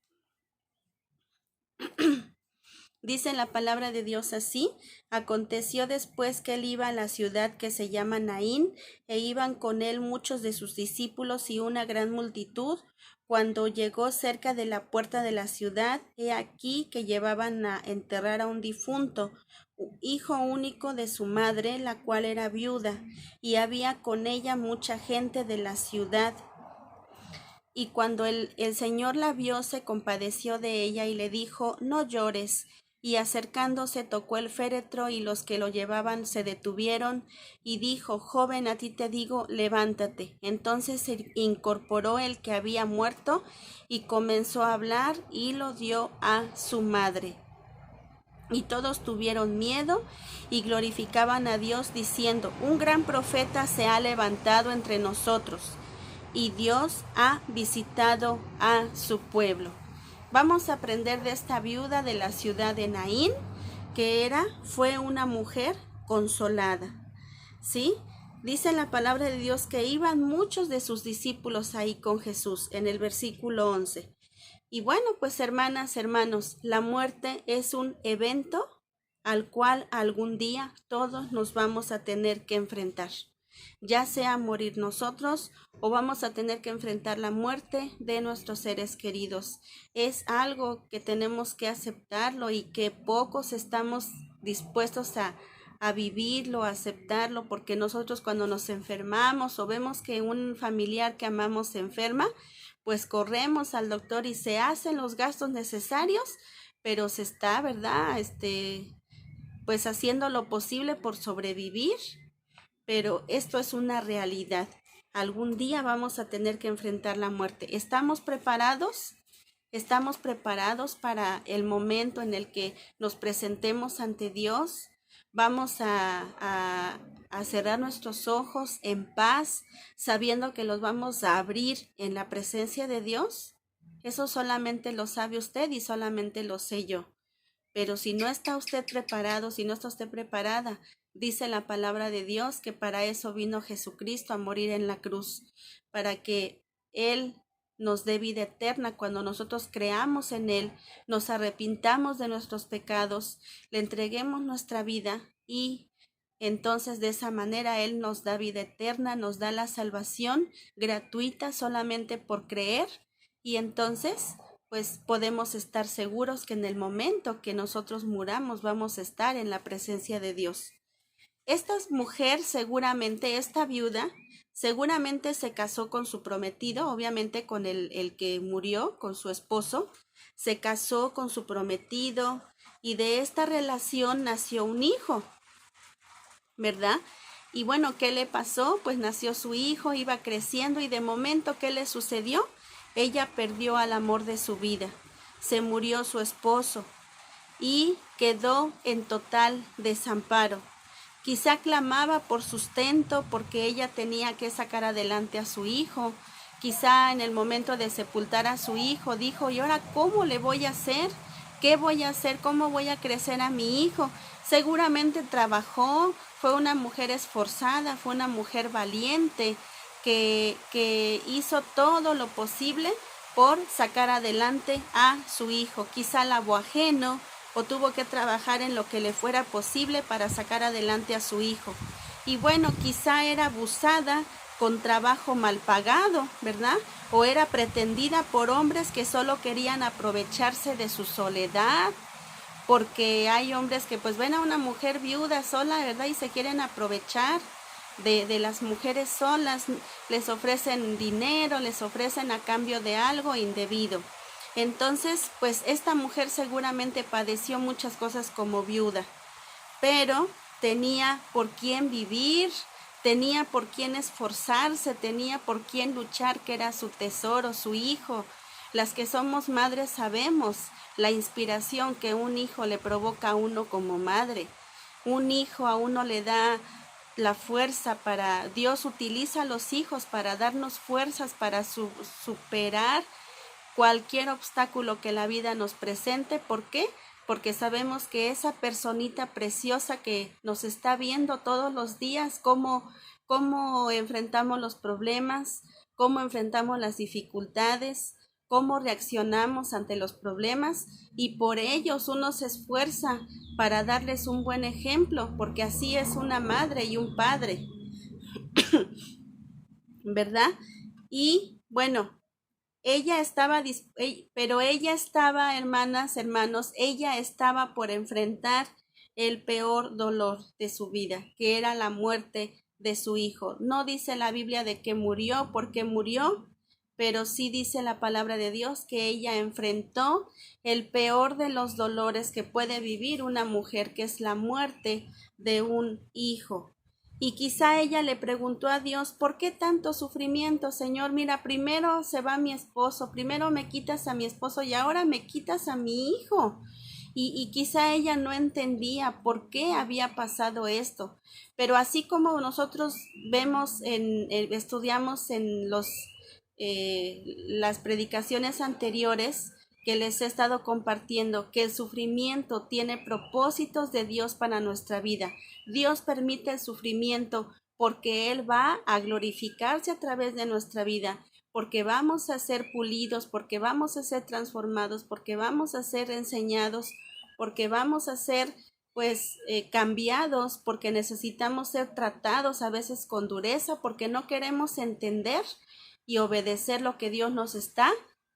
Dice la palabra de Dios así: aconteció después que él iba a la ciudad que se llama Naín, e iban con él muchos de sus discípulos y una gran multitud. Cuando llegó cerca de la puerta de la ciudad, he aquí que llevaban a enterrar a un difunto, hijo único de su madre, la cual era viuda, y había con ella mucha gente de la ciudad. Y cuando el Señor la vio, se compadeció de ella y le dijo: no llores. Y acercándose tocó el féretro, y los que lo llevaban se detuvieron, y dijo: joven, a ti te digo, levántate. Entonces se incorporó el que había muerto, y comenzó a hablar, y lo dio a su madre. Y todos tuvieron miedo y glorificaban a Dios, diciendo: un gran profeta se ha levantado entre nosotros, y Dios ha visitado a su pueblo. Vamos a aprender de esta viuda de la ciudad de Naín, que fue una mujer consolada. ¿Sí? Dice la palabra de Dios que iban muchos de sus discípulos ahí con Jesús, en el versículo 11. Y bueno, pues hermanas, hermanos, la muerte es un evento al cual algún día todos nos vamos a tener que enfrentar, ya sea morir nosotros o vamos a tener que enfrentar la muerte de nuestros seres queridos. Es algo que tenemos que aceptarlo y que pocos estamos dispuestos a vivirlo, a aceptarlo, porque nosotros cuando nos enfermamos o vemos que un familiar que amamos se enferma, pues corremos al doctor y se hacen los gastos necesarios, pero se está, ¿verdad? Pues haciendo lo posible por sobrevivir, pero esto es una realidad. Algún día vamos a tener que enfrentar la muerte. ¿Estamos preparados? ¿Estamos preparados para el momento en el que nos presentemos ante Dios? Vamos a cerrar nuestros ojos en paz, sabiendo que los vamos a abrir en la presencia de Dios. Eso solamente lo sabe usted y solamente lo sé yo. Pero si no está usted preparado, si no está usted preparada, dice la palabra de Dios que para eso vino Jesucristo a morir en la cruz, para que Él nos dé vida eterna cuando nosotros creamos en Él, nos arrepintamos de nuestros pecados, le entreguemos nuestra vida y entonces de esa manera Él nos da vida eterna, nos da la salvación gratuita solamente por creer y entonces pues podemos estar seguros que en el momento que nosotros muramos vamos a estar en la presencia de Dios. Esta mujer seguramente, esta viuda, seguramente se casó con su prometido, obviamente con el que murió, con su esposo, se casó con su prometido y de esta relación nació un hijo, ¿verdad? Y bueno, ¿qué le pasó? Pues nació su hijo, iba creciendo y de momento, ¿qué le sucedió? Ella perdió al amor de su vida, se murió su esposo y quedó en total desamparo. Quizá clamaba por sustento porque ella tenía que sacar adelante a su hijo. Quizá en el momento de sepultar a su hijo dijo, ¿y ahora cómo le voy a hacer? ¿Qué voy a hacer? ¿Cómo voy a crecer a mi hijo? Seguramente trabajó, fue una mujer esforzada, fue una mujer valiente que hizo todo lo posible por sacar adelante a su hijo. Quizá lavó ajeno o tuvo que trabajar en lo que le fuera posible para sacar adelante a su hijo. Y bueno, quizá era abusada con trabajo mal pagado, ¿verdad? O era pretendida por hombres que solo querían aprovecharse de su soledad, porque hay hombres que pues ven a una mujer viuda sola, ¿verdad? Y se quieren aprovechar de las mujeres solas, les ofrecen dinero, les ofrecen a cambio de algo indebido. Entonces, pues esta mujer seguramente padeció muchas cosas como viuda, pero tenía por quién vivir, tenía por quién esforzarse, tenía por quién luchar, que era su tesoro, su hijo. Las que somos madres sabemos la inspiración que un hijo le provoca a uno como madre. Un hijo a uno le da la fuerza para, Dios utiliza a los hijos para darnos fuerzas para superar cualquier obstáculo que la vida nos presente. ¿Por qué? Porque sabemos que esa personita preciosa que nos está viendo todos los días, cómo enfrentamos los problemas, cómo enfrentamos las dificultades, cómo reaccionamos ante los problemas y por ellos uno se esfuerza para darles un buen ejemplo, porque así es una madre y un padre, ¿verdad? Y bueno, pero ella estaba, hermanas, hermanos, ella estaba por enfrentar el peor dolor de su vida, que era la muerte de su hijo. No dice la Biblia de que murió, porque murió, pero sí dice la palabra de Dios que ella enfrentó el peor de los dolores que puede vivir una mujer, que es la muerte de un hijo. Y quizá ella le preguntó a Dios, ¿por qué tanto sufrimiento, Señor? Mira, primero se va mi esposo, primero me quitas a mi esposo y ahora me quitas a mi hijo. Y quizá ella no entendía por qué había pasado esto. Pero así como nosotros vemos, estudiamos en las predicaciones anteriores, que les he estado compartiendo, que el sufrimiento tiene propósitos de Dios para nuestra vida. Dios permite el sufrimiento porque Él va a glorificarse a través de nuestra vida, porque vamos a ser pulidos, porque vamos a ser transformados, porque vamos a ser enseñados, porque vamos a ser cambiados, porque necesitamos ser tratados a veces con dureza, porque no queremos entender y obedecer lo que Dios nos está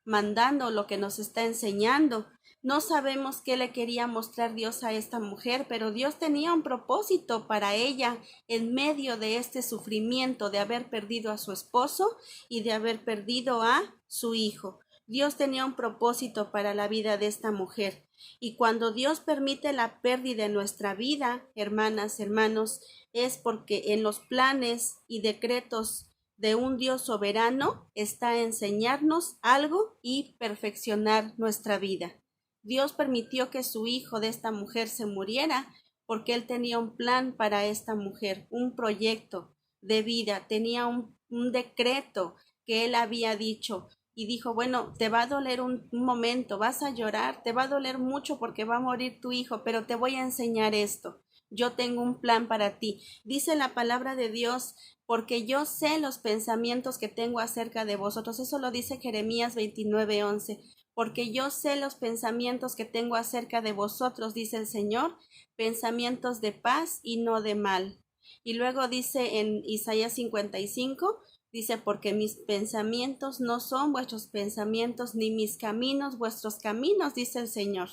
mandando, lo que nos está enseñando. No sabemos qué le quería mostrar Dios a esta mujer, pero Dios tenía un propósito para ella en medio de este sufrimiento de haber perdido a su esposo y de haber perdido a su hijo. Dios tenía un propósito para la vida de esta mujer. Y cuando Dios permite la pérdida en nuestra vida, hermanas, hermanos, es porque en los planes y decretos de un Dios soberano está enseñarnos algo y perfeccionar nuestra vida. Dios permitió que su hijo de esta mujer se muriera porque Él tenía un plan para esta mujer, un proyecto de vida, tenía un decreto que Él había dicho, y dijo, bueno, te va a doler un momento, vas a llorar, te va a doler mucho porque va a morir tu hijo, pero te voy a enseñar esto. Yo tengo un plan para ti. Dice la palabra de Dios, porque yo sé los pensamientos que tengo acerca de vosotros. Eso lo dice Jeremías 29:11. Porque yo sé los pensamientos que tengo acerca de vosotros, dice el Señor, pensamientos de paz y no de mal. Y luego dice en Isaías 55, dice, porque mis pensamientos no son vuestros pensamientos, ni mis caminos vuestros caminos, dice el Señor.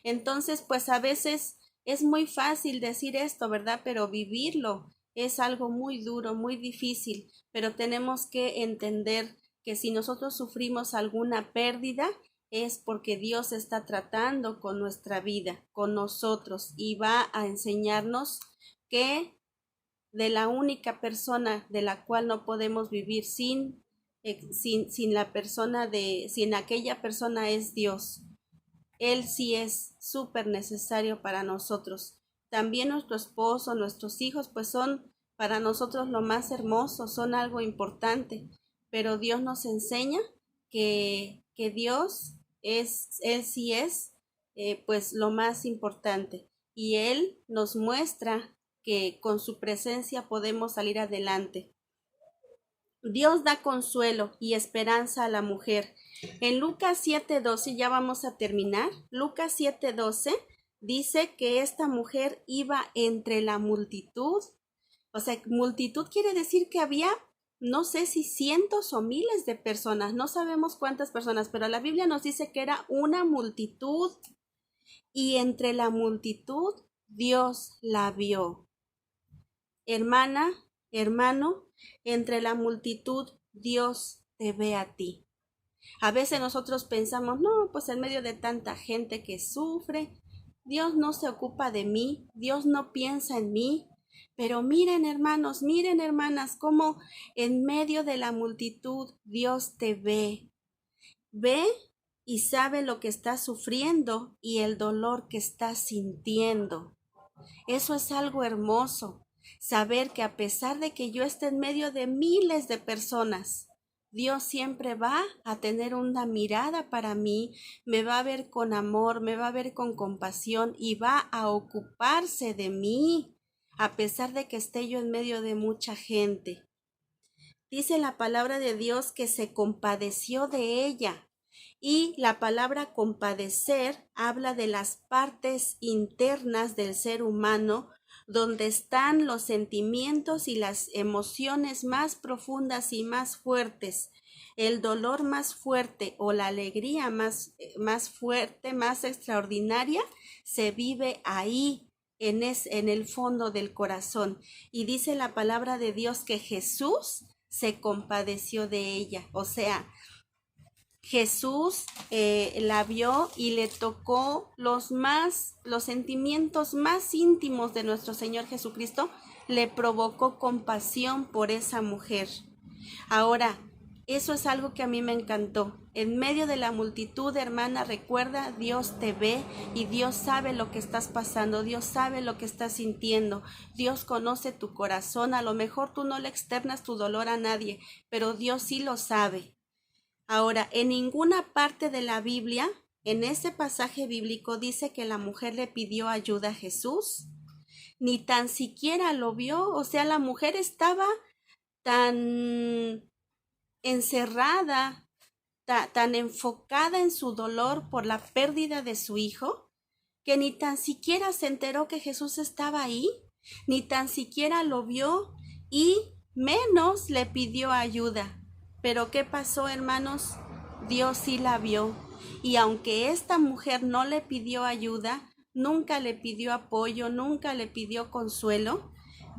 Entonces, pues a veces es muy fácil decir esto, ¿verdad? Pero vivirlo es algo muy duro, muy difícil, pero tenemos que entender que si nosotros sufrimos alguna pérdida, es porque Dios está tratando con nuestra vida, con nosotros, y va a enseñarnos que de la única persona de la cual no podemos vivir sin la persona sin aquella persona es Dios. Él sí es súper necesario para nosotros. También nuestro esposo, nuestros hijos, pues son para nosotros lo más hermoso, son algo importante, pero Dios nos enseña que Dios Él sí es, pues lo más importante. Y Él nos muestra que con su presencia podemos salir adelante. Dios da consuelo y esperanza a la mujer. En Lucas 7:12, ya vamos a terminar. Lucas 7:12 dice que esta mujer iba entre la multitud. O sea, multitud quiere decir que había, no sé si cientos o miles de personas, no sabemos cuántas personas, pero la Biblia nos dice que era una multitud y entre la multitud Dios la vio. Hermana, hermano, entre la multitud Dios te ve a ti. A veces nosotros pensamos, no, pues en medio de tanta gente que sufre, Dios no se ocupa de mí, Dios no piensa en mí. Pero miren, hermanos, miren, hermanas, cómo en medio de la multitud Dios te ve. Ve y sabe lo que estás sufriendo y el dolor que estás sintiendo. Eso es algo hermoso, saber que a pesar de que yo esté en medio de miles de personas, Dios siempre va a tener una mirada para mí, me va a ver con amor, me va a ver con compasión y va a ocuparse de mí, a pesar de que esté yo en medio de mucha gente. Dice la palabra de Dios que se compadeció de ella. Y la palabra compadecer habla de las partes internas del ser humano, donde están los sentimientos y las emociones más profundas y más fuertes. El dolor más fuerte o la alegría más fuerte, más extraordinaria, se vive ahí, en el fondo del corazón. Y dice la palabra de Dios que Jesús se compadeció de ella. O sea, Jesús la vio y le tocó los sentimientos más íntimos de nuestro Señor Jesucristo, le provocó compasión por esa mujer. Ahora, eso es algo que a mí me encantó. En medio de la multitud, hermana, recuerda, Dios te ve y Dios sabe lo que estás pasando, Dios sabe lo que estás sintiendo, Dios conoce tu corazón. A lo mejor tú no le externas tu dolor a nadie, pero Dios sí lo sabe. Ahora, en ninguna parte de la Biblia, en ese pasaje bíblico, dice que la mujer le pidió ayuda a Jesús, ni tan siquiera lo vio. O sea, la mujer estaba tan encerrada, tan enfocada en su dolor por la pérdida de su hijo, que ni tan siquiera se enteró que Jesús estaba ahí, ni tan siquiera lo vio y menos le pidió ayuda. Pero ¿qué pasó, hermanos? Dios sí la vio. Y aunque esta mujer no le pidió ayuda, nunca le pidió apoyo, nunca le pidió consuelo,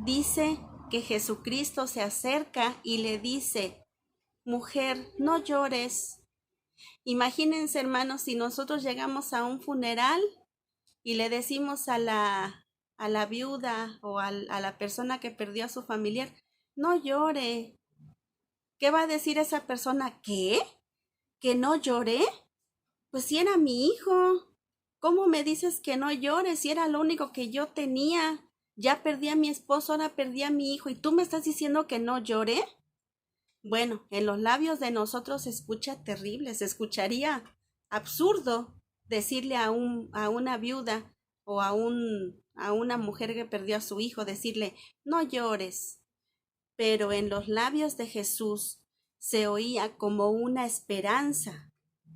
dice que Jesucristo se acerca y le dice, mujer, no llores. Imagínense, hermanos, si nosotros llegamos a un funeral y le decimos a la viuda o a la persona que perdió a su familiar, no llore. ¿Qué va a decir esa persona? ¿Qué? ¿Que no lloré? Pues si era mi hijo. ¿Cómo me dices que no llores si era lo único que yo tenía? Ya perdí a mi esposo, ahora perdí a mi hijo y tú me estás diciendo que no lloré. Bueno, en los labios de nosotros se escucha terrible, se escucharía absurdo decirle a una viuda o a una mujer que perdió a su hijo, decirle, no llores. Pero en los labios de Jesús se oía como una esperanza,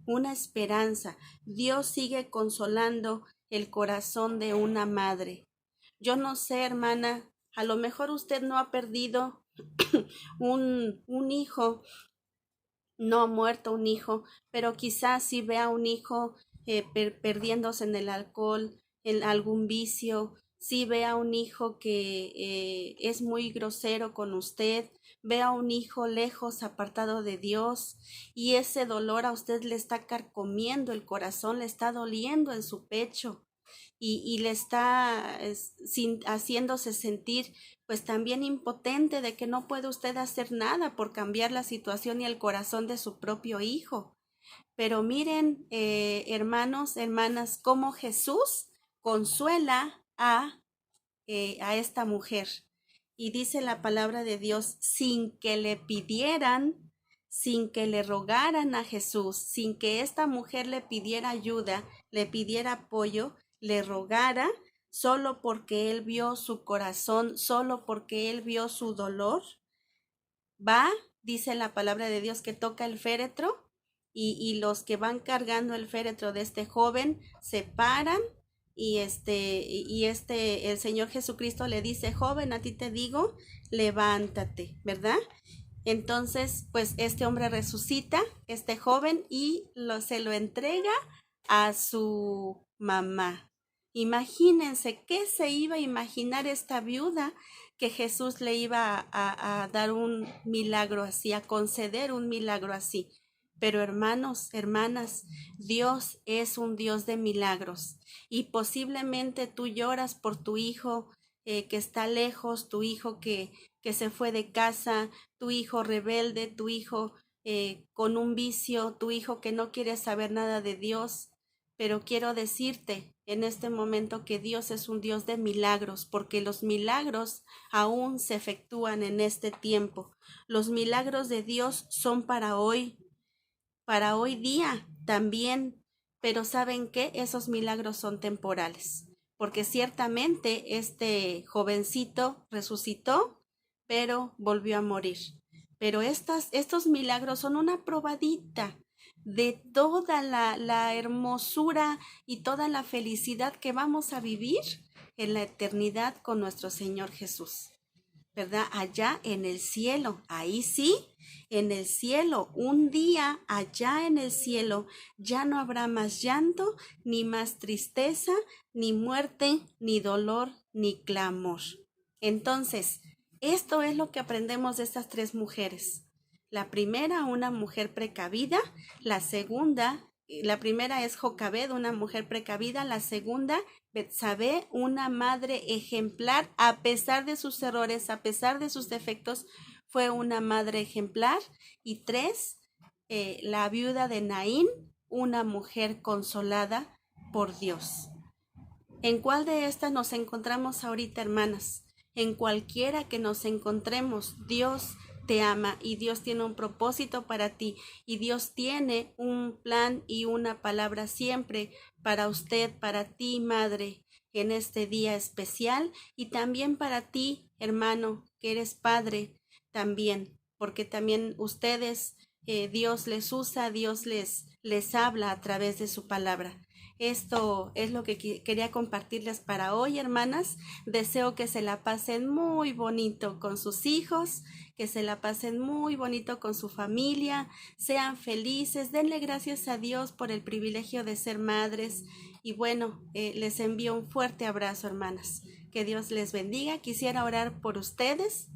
una esperanza. Dios sigue consolando el corazón de una madre. Yo no sé, hermana, a lo mejor usted no ha perdido un hijo, no ha muerto un hijo, pero quizás si vea un hijo perdiéndose en el alcohol, en algún vicio, si vea un hijo que es muy grosero con usted, vea un hijo lejos, apartado de Dios, y ese dolor a usted le está carcomiendo el corazón, le está doliendo en su pecho y le está haciéndose sentir pues también impotente de que no puede usted hacer nada por cambiar la situación y el corazón de su propio hijo. Pero miren, hermanos, hermanas, cómo Jesús consuela a esta mujer. Y dice la palabra de Dios, sin que le pidieran, sin que le rogaran a Jesús, sin que esta mujer le pidiera ayuda, le pidiera apoyo, le rogara, solo porque él vio su corazón, solo porque él vio su dolor, va, dice la palabra de Dios, que toca el féretro y los que van cargando el féretro de este joven se paran el Señor Jesucristo le dice, joven, a ti te digo, levántate, ¿verdad? Entonces, pues este hombre resucita, este joven, y se lo entrega a su mamá. Imagínense, ¿qué se iba a imaginar esta viuda que Jesús le iba a dar un milagro así, a conceder un milagro así? Pero hermanos, hermanas, Dios es un Dios de milagros y posiblemente tú lloras por tu hijo que está lejos, tu hijo que se fue de casa, tu hijo rebelde, tu hijo con un vicio, tu hijo que no quiere saber nada de Dios. Pero quiero decirte en este momento que Dios es un Dios de milagros, porque los milagros aún se efectúan en este tiempo. Los milagros de Dios son para hoy día también, pero ¿saben qué? Esos milagros son temporales, porque ciertamente este jovencito resucitó, pero volvió a morir. Pero estos milagros son una probadita de toda la hermosura y toda la felicidad que vamos a vivir en la eternidad con nuestro Señor Jesús. ¿Verdad? Allá en el cielo, ahí sí, en el cielo, un día allá en el cielo, ya no habrá más llanto, ni más tristeza, ni muerte, ni dolor, ni clamor. Entonces, esto es lo que aprendemos de estas tres mujeres. La primera, una mujer precavida, la segunda, la primera es Jocabed, una mujer precavida, la segunda, Betsabé, una madre ejemplar, a pesar de sus errores, a pesar de sus defectos, fue una madre ejemplar. Y tres, la viuda de Naín, una mujer consolada por Dios. ¿En cuál de estas nos encontramos ahorita, hermanas? En cualquiera que nos encontremos, Dios te ama y Dios tiene un propósito para ti y Dios tiene un plan y una palabra siempre para usted, para ti, madre, en este día especial y también para ti, hermano, que eres padre también, porque también ustedes, Dios les usa, Dios les habla a través de su palabra. Esto es lo que quería compartirles para hoy, hermanas. Deseo que se la pasen muy bonito con sus hijos, que se la pasen muy bonito con su familia, sean felices, denle gracias a Dios por el privilegio de ser madres. Y bueno, les envío un fuerte abrazo, hermanas. Que Dios les bendiga. Quisiera orar por ustedes.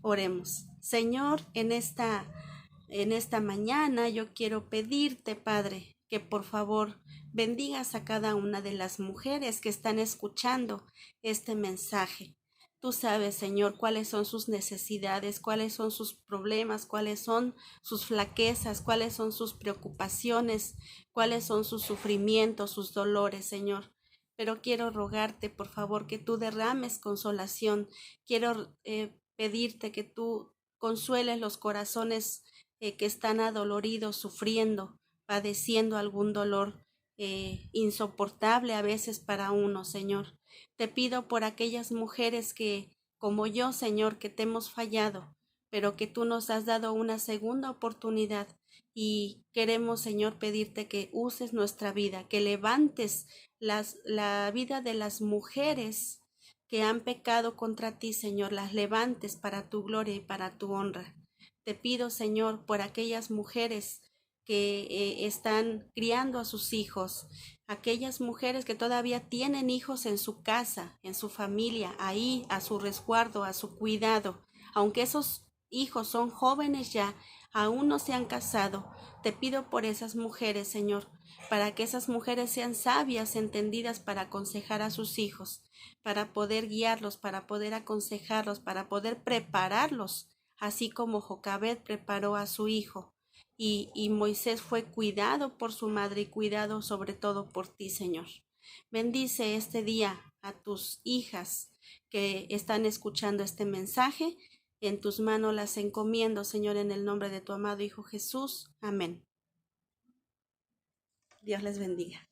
Oremos. Señor, en esta mañana yo quiero pedirte, Padre, que por favor bendigas a cada una de las mujeres que están escuchando este mensaje. Tú sabes, Señor, cuáles son sus necesidades, cuáles son sus problemas, cuáles son sus flaquezas, cuáles son sus preocupaciones, cuáles son sus sufrimientos, sus dolores, Señor. Pero quiero rogarte, por favor, que tú derrames consolación. Quiero pedirte que tú consueles los corazones que están adoloridos, sufriendo, padeciendo algún dolor insoportable a veces para uno, Señor. Te pido por aquellas mujeres que, como yo, Señor, que te hemos fallado, pero que tú nos has dado una segunda oportunidad y queremos, Señor, pedirte que uses nuestra vida, que levantes la vida de las mujeres que han pecado contra ti, Señor, las levantes para tu gloria y para tu honra. Te pido, Señor, por aquellas mujeres que están criando a sus hijos, aquellas mujeres que todavía tienen hijos en su casa, en su familia, ahí a su resguardo, a su cuidado, aunque esos hijos son jóvenes ya, aún no se han casado. Te pido por esas mujeres, Señor, para que esas mujeres sean sabias, entendidas para aconsejar a sus hijos, para poder guiarlos, para poder aconsejarlos, para poder prepararlos, así como Jocabed preparó a su hijo. Y Moisés fue cuidado por su madre y cuidado sobre todo por ti, Señor. Bendice este día a tus hijas que están escuchando este mensaje. En tus manos las encomiendo, Señor, en el nombre de tu amado Hijo Jesús. Amén. Dios les bendiga.